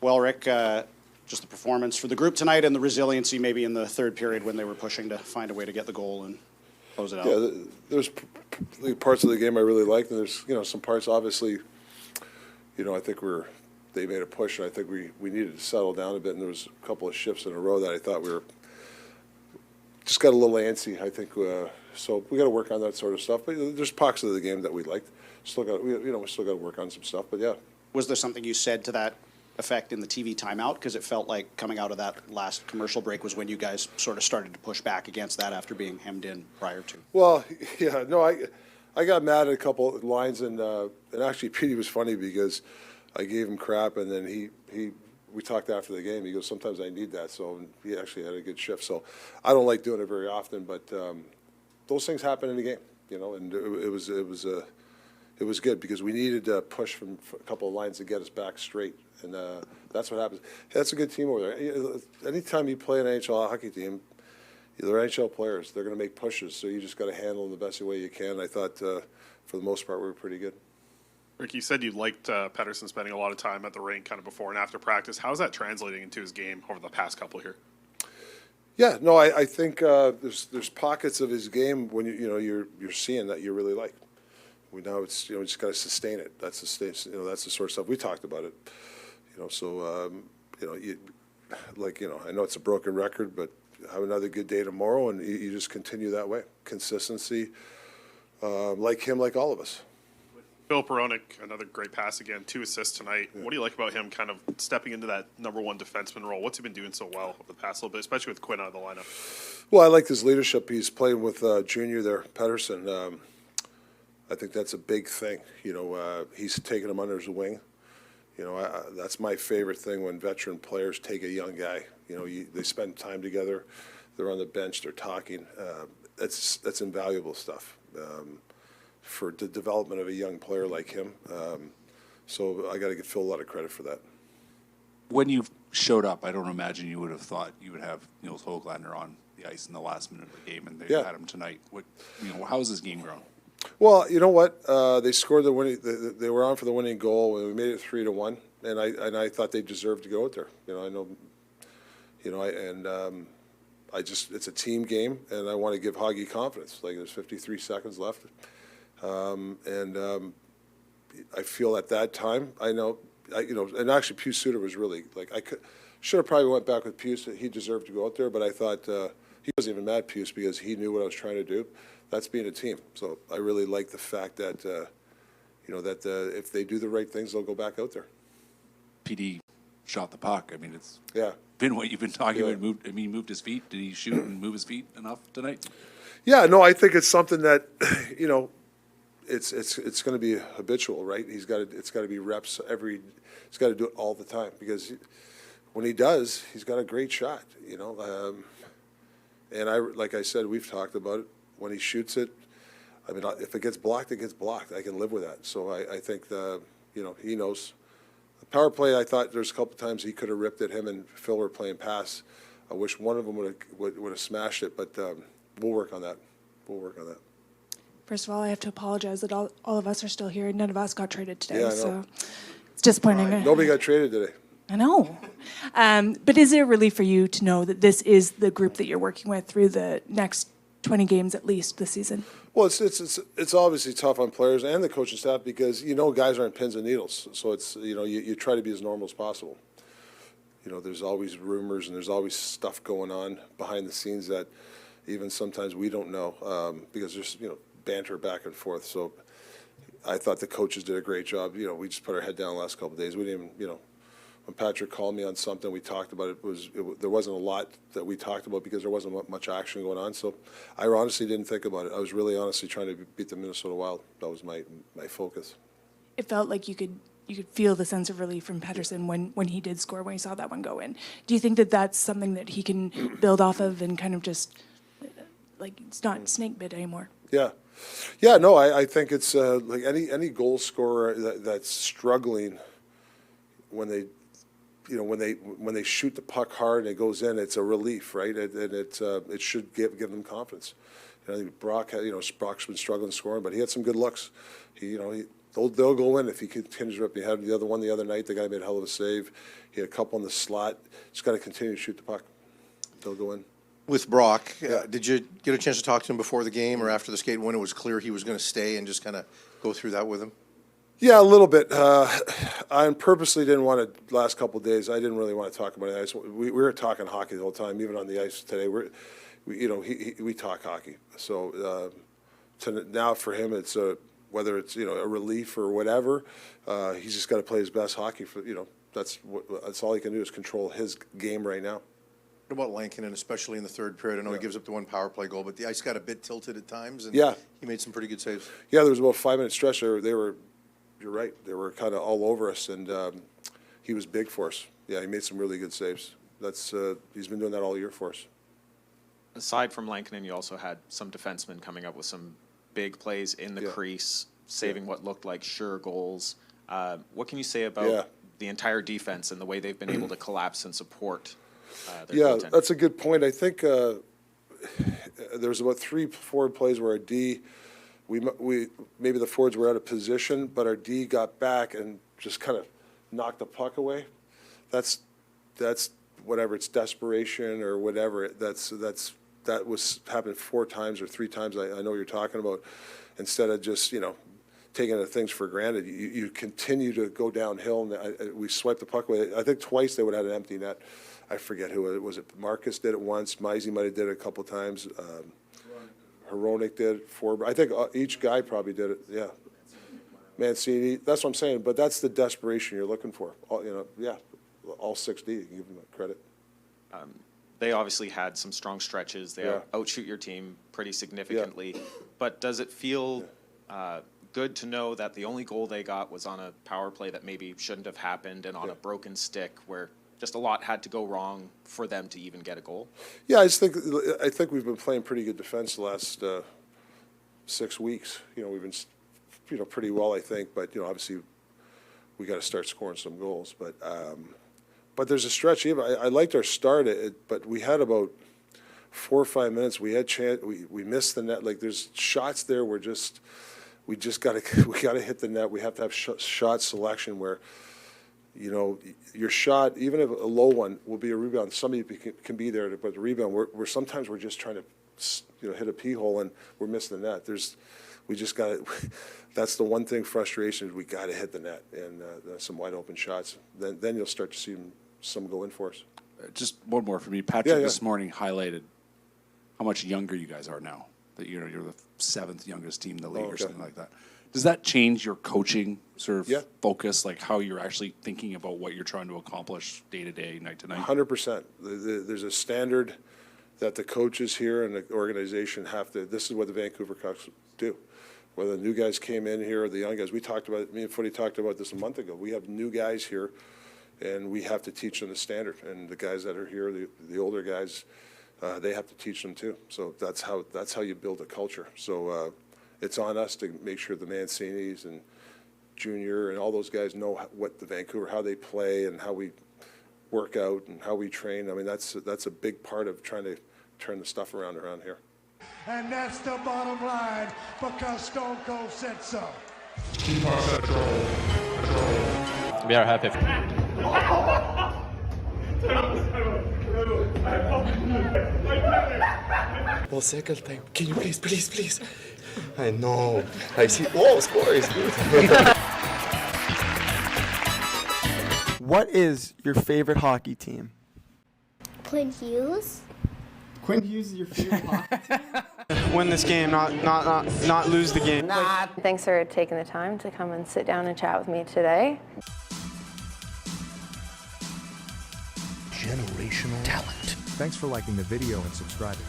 Well, Rick, just the performance for the group tonight and the resiliency maybe in the third period when they were pushing to find a way to get the goal and close it out. Yeah, there's parts of the game I really liked, and there's some parts obviously. I think they made a push, and I think we needed to settle down a bit. And there was a couple of shifts in a row that I thought we were just got a little antsy. I think so. We got to work on that sort of stuff. But there's pockets of the game that we liked. We still got to work on some stuff. But yeah. Was there something you said to that effect in the TV timeout? Because it felt like coming out of that last commercial break was when you guys sort of started to push back against that after being hemmed in prior to. Well, yeah, no, I got mad at a couple of lines, and actually Petey was funny because I gave him crap, and then we talked after the game. He goes, sometimes I need that. So he actually had a good shift. So I don't like doing it very often, but those things happen in the game, and it was good because we needed to push from a couple of lines to get us back straight. And that's what happens. That's a good team over there. Anytime you play an NHL hockey team, they're NHL players. They're going to make pushes, so you just got to handle them the best way you can. I thought, for the most part, we were pretty good. Rick, you said you liked Pettersson spending a lot of time at the rink kind of before and after practice. How's that translating into his game over the past couple here? Yeah, no, I think there's pockets of his game when you're seeing that you really like. We just got to sustain it. That's that's the sort of stuff we talked about it. So I know it's a broken record, but have another good day tomorrow, and you just continue that way. Consistency, like him, like all of us. Phil Peronic, another great pass again, 2 assists tonight. Yeah. What do you like about him kind of stepping into that number one defenseman role? What's he been doing so well over the past little bit, especially with Quinn out of the lineup? Well, I like his leadership. He's playing with Junior there, Pettersson. I think that's a big thing. He's taking him under his wing. That's my favorite thing when veteran players take a young guy. They spend time together. They're on the bench. They're talking. That's invaluable stuff for the development of a young player like him. So I got to give Phil a lot of credit for that. When you showed up, I don't imagine you would have thought you would have Nils Höglander on the ice in the last minute of the game, and they had him tonight. How's his game grown? Well, you know what? They scored the winning. They were on for the winning goal, and we made it 3-1. And I thought they deserved to go out there. It's a team game, and I want to give Hoggy confidence. Like there's 53 seconds left, and I feel at that time, and actually Pius Suter was really should have probably went back with Pius. He deserved to go out there, but I thought he wasn't even mad Pius because he knew what I was trying to do. That's being a team. So I really like the fact that, if they do the right things, they'll go back out there. PD shot the puck. I mean, it's been what you've been talking about. He moved his feet. Did he shoot and move his feet enough tonight? Yeah, no, I think it's something that, it's going to be habitual, right? It's got to be reps he's got to do it all the time because when he does, he's got a great shot, and like I said, we've talked about it. When he shoots it, I mean, if it gets blocked, it gets blocked. I can live with that. So I think he knows. The power play, I thought there's a couple times he could have ripped at him and Phil were playing pass. I wish one of them would have smashed it, but we'll work on that. First of all, I have to apologize that all of us are still here. None of us got traded today, so it's disappointing. Nobody got traded today. I know. But is it a relief for you to know that this is the group that you're working with through the next 20 games at least this season? Well, it's obviously tough on players and the coaching staff because guys aren't pins and needles. So it's you try to be as normal as possible. There's always rumors and there's always stuff going on behind the scenes that even sometimes we don't know because there's banter back and forth. So I thought the coaches did a great job. We just put our head down the last couple of days. We didn't even when Patrick called me on something, we talked about it. There wasn't a lot that we talked about because there wasn't much action going on. So I honestly didn't think about it. I was really honestly trying to beat the Minnesota Wild. That was my focus. It felt like you could feel the sense of relief from Pettersson when he did score, when he saw that one go in. Do you think that that's something that he can build off of and kind of just it's not snake bit anymore? Yeah. Yeah, no, I think it's like any goal scorer that's struggling when they when they shoot the puck hard and it goes in, it's a relief, right? And it should give them confidence. I think Brock's been struggling scoring, but he had some good looks. they'll go in if he continues to rip. He had the other night. The guy made a hell of a save. He had a couple in the slot. Just got to continue to shoot the puck. They'll go in. With Brock, did you get a chance to talk to him before the game or after the skate when it was clear he was going to stay and just kind of go through that with him? Yeah, a little bit. I purposely didn't want to, last couple of days, I didn't really want to talk about it. We were talking hockey the whole time, even on the ice today. We talk hockey. So now for him, it's whether it's, a relief or whatever, he's just got to play his best hockey. That's all he can do is control his game right now. What about Lankinen, especially in the third period? I know he gives up the one power play goal, but the ice got a bit tilted at times, and he made some pretty good saves. Yeah, there was about a 5-minute stretch there. You're right. They were kind of all over us, and he was big for us. Yeah, he made some really good saves. He's been doing that all year for us. Aside from Lankinen, you also had some defensemen coming up with some big plays in the crease, saving what looked like sure goals. What can you say about the entire defense and the way they've been able to collapse and support their goaltender? That's a good point. I think there was about 3 forward plays where our D, we maybe the forwards were out of position, but our D got back and just kind of knocked the puck away. That's whatever, it's desperation or whatever. That was happened 4 times or 3 times. I know what you're talking about. Instead of just taking the things for granted, you continue to go downhill, and we swiped the puck away. I think twice they would have had an empty net. I forget who it was. It Marcus did it once. Meisy might have did it a couple times. Hronik did it 4. I think each guy probably did it. Yeah, Mancini. That's what I'm saying. But that's the desperation you're looking for. All 6D. You can give them credit. They obviously had some strong stretches. They outshoot your team pretty significantly. But does it feel good to know that the only goal they got was on a power play that maybe shouldn't have happened and on a broken stick where just a lot had to go wrong for them to even get a goal? Yeah, I think we've been playing pretty good defense the last 6 weeks. We've been pretty well, I think. But obviously we got to start scoring some goals. But there's a stretch. I liked our start, but we had about 4 or 5 minutes. We had we missed the net. Like there's shots there where we got to hit the net. We have to have shot selection where your shot, even if a low one, will be a rebound. Somebody can be there, but the rebound, we're sometimes we're just trying to hit a pee hole and we're missing the net. We just got to. That's the one thing, frustration is we got to hit the net and some wide open shots. Then you'll start to see some go in for us. Just one more for me. Patrick this morning highlighted how much younger you guys are now. That you're the 7th youngest team in the league or something like that. Does that change your coaching sort of focus, like how you're actually thinking about what you're trying to accomplish day to day, night to night? 100%. There's a standard that the coaches here and the organization have to. This is what the Vancouver Canucks do. Whether the new guys came in here or the young guys, me and Footy talked about this a month ago. We have new guys here, and we have to teach them the standard. And the guys that are here, the older guys, they have to teach them too. So that's how you build a culture. So it's on us to make sure the Mancinis and Junior and all those guys know what the Vancouver, how they play and how we work out and how we train. I mean, that's a big part of trying to turn the stuff around here. And that's the bottom line because Stone Cold said so. Keep us at goal. We are happy. Well, second time. Can you please? I know. I see. Oh, score is good. What is your favorite hockey team? Quinn Hughes. Quinn Hughes is your favorite hockey team? Win this game, not lose the game. Thanks for taking the time to come and sit down and chat with me today. Generational talent. Thanks for liking the video and subscribing.